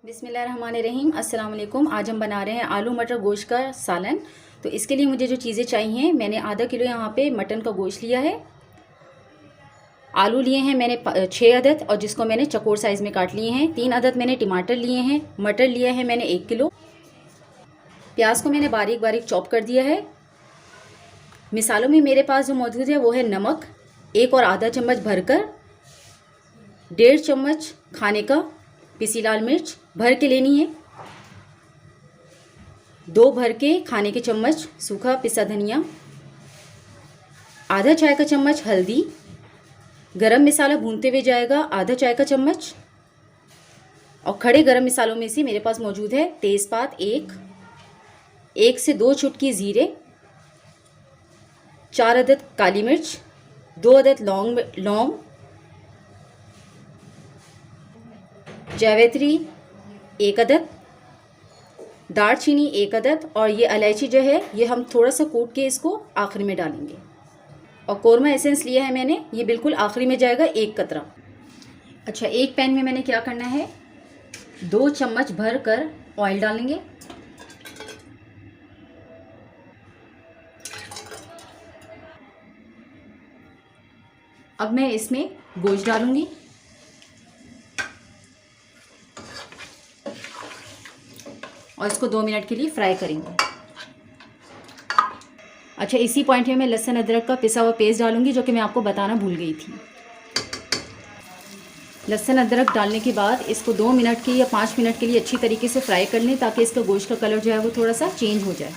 बिस्मिल्लाहिर्रहमानिर्रहीम। अस्सलाम वालेकुम। आज हम बना रहे हैं आलू मटर गोश्त का सालन। तो इसके लिए मुझे जो चीज़ें चाहिए, मैंने आधा किलो यहाँ पे मटन का गोश्त लिया है। आलू लिए हैं मैंने 6 अदद और जिसको मैंने चकोर साइज़ में काट लिए हैं। 3 अदद मैंने टमाटर लिए हैं। मटर लिया है मैंने 1 किलो। प्याज को मैंने बारीक बारीक चॉप कर दिया है। मिसालों में मेरे पास जो मौजूद है वो है नमक 1 और आधा चम्मच भरकर, 1.5 चम्मच खाने का पिसी लाल मिर्च भर के लेनी है, 2 भर के खाने के चम्मच सूखा पिसा धनिया, आधा चाय का चम्मच हल्दी, गरम मसाला भूनते हुए जाएगा आधा चाय का चम्मच, और खड़े गरम मसालों में से मेरे पास मौजूद है तेज़पात 1 से 2 चुटकी ज़ीरे, 4 अदद काली मिर्च, 2 अदद लौंग, जावित्री 1 अदद, दालचीनी 1 अदद, और ये इलायची जो है ये हम थोड़ा सा कूट के इसको आखिरी में डालेंगे। और कोरमा एसेंस लिया है मैंने, ये बिल्कुल आखिरी में जाएगा 1 कतरा। अच्छा, एक पैन में मैंने क्या करना है, 2 चम्मच भर कर ऑयल डालेंगे। अब मैं इसमें गोश्त डालूंगी और इसको 2 मिनट के लिए फ्राई करेंगे। अच्छा, इसी पॉइंट में मैं लहसुन अदरक का पिसा हुआ पेस्ट डालूंगी, जो कि मैं आपको बताना भूल गई थी। लहसुन अदरक डालने के बाद इसको 2 मिनट के या 5 मिनट के लिए अच्छी तरीके से फ्राई कर लें, ताकि इसका गोश्त का कलर जो है वो थोड़ा सा चेंज हो जाए।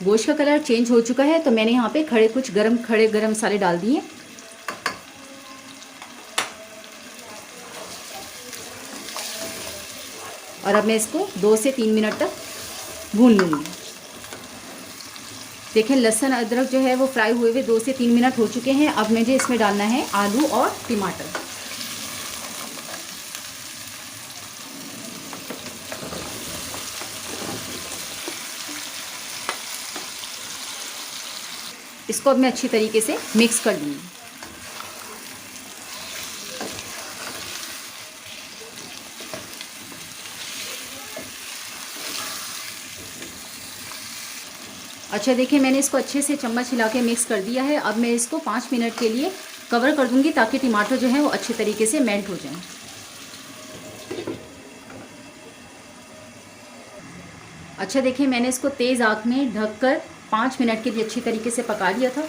गोश्त का कलर चेंज हो चुका है तो मैंने यहाँ पे खड़े गरम मसाले डाल दिए। और अब मैं इसको 2 से 3 मिनट तक भून लूँगी। देखें, लहसुन अदरक जो है वो फ्राई हुए हुए 2 से 3 मिनट हो चुके हैं। अब मुझे इसमें डालना है आलू और टमाटर। इसको अब मैं अच्छी तरीके से मिक्स कर दूँगी। अच्छा, देखिए मैंने इसको अच्छे से चम्मच हिला के मिक्स कर दिया है। अब मैं इसको 5 मिनट के लिए कवर कर दूंगी, ताकि टमाटर जो है वो अच्छे तरीके से मेल्ट हो जाए। अच्छा, देखिए मैंने इसको तेज़ आंच में ढककर 5 मिनट के लिए अच्छी तरीके से पका लिया था।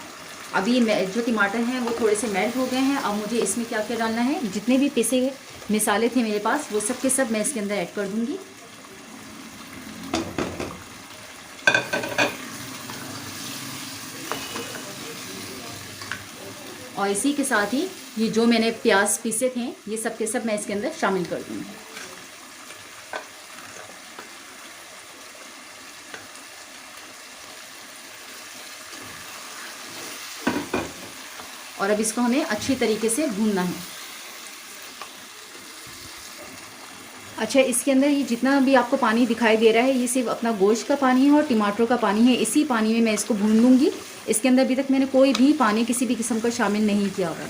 अभी जो टमाटर हैं वो थोड़े से मेल्ट हो गए हैं। अब मुझे इसमें क्या क्या डालना है, जितने भी पिसे मसाले थे मेरे पास वो सब के सब मैं इसके अंदर ऐड कर दूँगी। और इसी के साथ ही ये जो मैंने प्याज पीसे थे ये सब के सब मैं इसके अंदर शामिल कर दूँगी। और अब इसको हमें अच्छी तरीके से भूनना है। अच्छा, इसके अंदर ये जितना भी आपको पानी दिखाई दे रहा है ये सिर्फ अपना गोश्त का पानी है और टमाटरों का पानी है। इसी पानी में मैं इसको भून लूँगी। इसके अंदर अभी तक मैंने कोई भी पानी किसी भी किस्म का शामिल नहीं किया हुआ,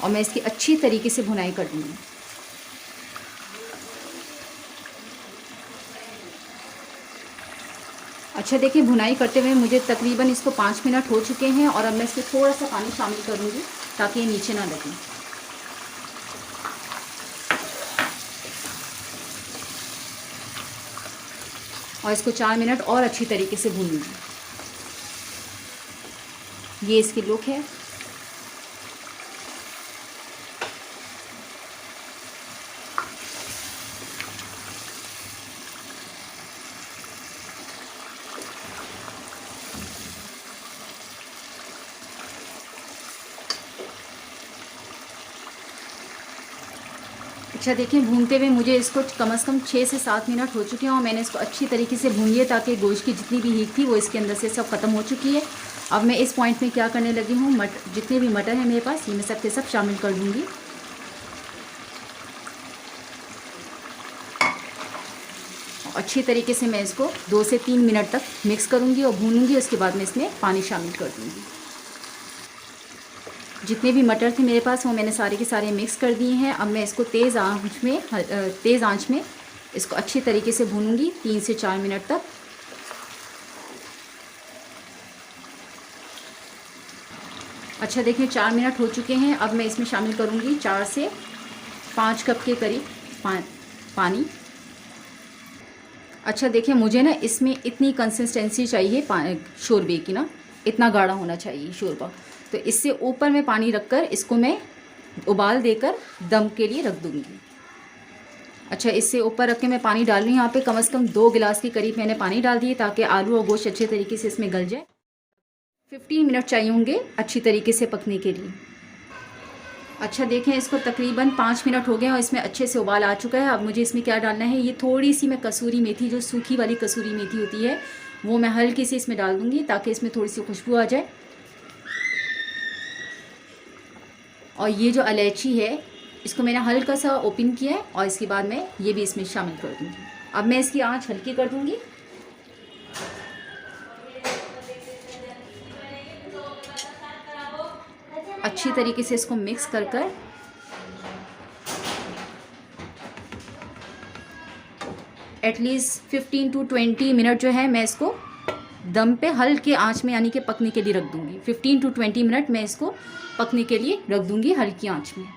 और मैं इसकी अच्छी तरीके से भुनाई कर दूँगी। अच्छा, देखिए भुनाई करते हुए मुझे तकरीबन इसको 5 मिनट हो चुके हैं, और अब मैं इसमें थोड़ा सा पानी शामिल करूँगी ताकि ये नीचे ना लगे। और इसको 4 मिनट और अच्छी तरीके से भून लूँगी। ये इसकी लुक है। अच्छा, देखिए भूनते हुए मुझे इसको कम से कम 6 से 7 मिनट हो चुके हैं, और मैंने इसको अच्छी तरीके से भून लिया ताकि गोश्त की जितनी भी हीट थी वो इसके अंदर से सब ख़त्म हो चुकी है। अब मैं इस पॉइंट में क्या करने लगी हूँ, जितने भी मटर हैं मेरे पास ये मैं सब के सब शामिल कर दूँगी। अच्छी तरीके से मैं इसको 2 से 3 मिनट तक मिक्स करूँगी और भूनूंगी। उसके बाद मैं इसमें पानी शामिल कर दूँगी। जितने भी मटर थे मेरे पास वो मैंने सारे के सारे मिक्स कर दिए हैं। अब मैं इसको तेज़ आंच में इसको अच्छी तरीके से भूनूंगी 3 से 4 मिनट तक। अच्छा देखिए 4 मिनट हो चुके हैं। अब मैं इसमें शामिल करूंगी 4 से 5 कप के करीब पानी। अच्छा देखिए मुझे ना इसमें इतनी कंसिस्टेंसी चाहिए शोरबे की ना, इतना गाढ़ा होना चाहिए शोरबा। तो इससे ऊपर मैं पानी रखकर इसको मैं उबाल देकर दम के लिए रख दूँगी। अच्छा इससे ऊपर रख के मैं पानी डाल रही हूँ। यहाँ पे कम से कम 2 गिलास के करीब मैंने पानी डाल दिए ताकि आलू और गोश्त अच्छे तरीके से इसमें गल जाए। 15 मिनट चाहिए होंगे अच्छी तरीके से पकने के लिए। अच्छा देखें इसको तकरीबन 5 मिनट हो गए और इसमें अच्छे से उबाल आ चुका है। अब मुझे इसमें क्या डालना है, ये थोड़ी सी मैं कसूरी मेथी, जो सूखी वाली कसूरी मेथी होती है, वो मैं हल्की सी इसमें डाल दूँगी ताकि इसमें थोड़ी सी खुशबू आ जाए। और ये जो इलायची है इसको मैंने हल्का सा ओपन किया है और इसके बाद मैं ये भी इसमें शामिल कर दूँगी। अब मैं इसकी आंच हल्की कर दूँगी। अच्छी तरीके से इसको मिक्स कर कर एटलीस्ट 15 टू 20 मिनट जो है मैं इसको दम पे हल्के आंच में यानी कि पकने के लिए रख दूँगी। 15 टू 20 मिनट मैं इसको पकने के लिए रख दूँगी हल्की आंच में।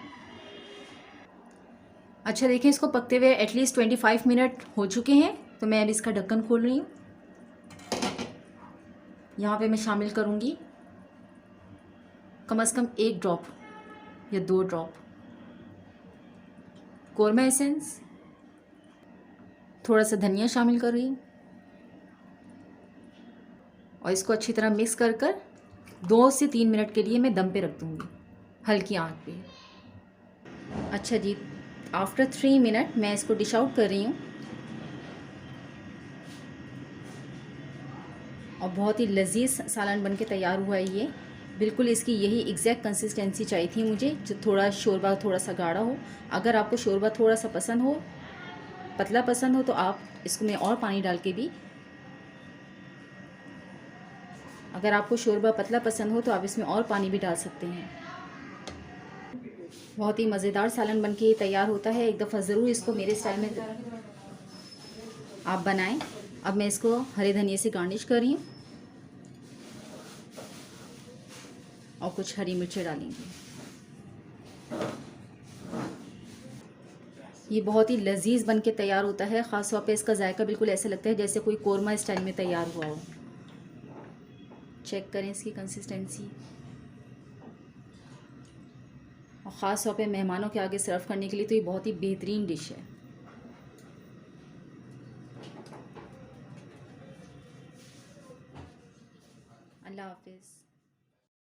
अच्छा देखिए इसको पकते हुए एटलीस्ट 25 मिनट हो चुके हैं। तो मैं अब इसका ढक्कन खोल रही हूँ। यहाँ पे मैं शामिल करूँगी कम से कम 1 ड्रॉप या 2 ड्रॉप कोरमा एसेंस, थोड़ा सा धनिया शामिल कर रही हूँ और इसको अच्छी तरह मिक्स कर कर 2 से 3 मिनट के लिए मैं दम पे रख दूँगी हल्की आंच पे। अच्छा जी आफ्टर 3 मिनट मैं इसको डिश आउट कर रही हूँ और बहुत ही लजीज सालन बन के तैयार हुआ है। ये बिल्कुल इसकी यही एग्जैक्ट कंसिस्टेंसी चाहिए थी मुझे, जो थोड़ा शोरबा थोड़ा सा गाढ़ा हो। अगर आपको शोरबा थोड़ा सा पसंद हो, पतला पसंद हो, तो आप इसमें और पानी डाल के भी, अगर आपको शोरबा पतला पसंद हो तो आप इसमें और पानी भी डाल सकते हैं। बहुत ही मज़ेदार सालन बन के तैयार होता है। एक दफ़ा ज़रूर इसको मेरे स्टाइल में आप बनाएं। अब मैं इसको हरे धनिए से गार्निश कर रही हूँ और कुछ हरी मिर्चें डालेंगे। ये बहुत ही लजीज बन के तैयार होता है। ख़ास तौर पे इसका जायका बिल्कुल ऐसे लगता है जैसे कोई कोरमा स्टाइल में तैयार हुआ हो। चेक करें इसकी कंसिस्टेंसी। और ख़ास तौर पे मेहमानों के आगे सर्व करने के लिए तो ये बहुत ही बेहतरीन डिश है। अल्लाह हाफिज़।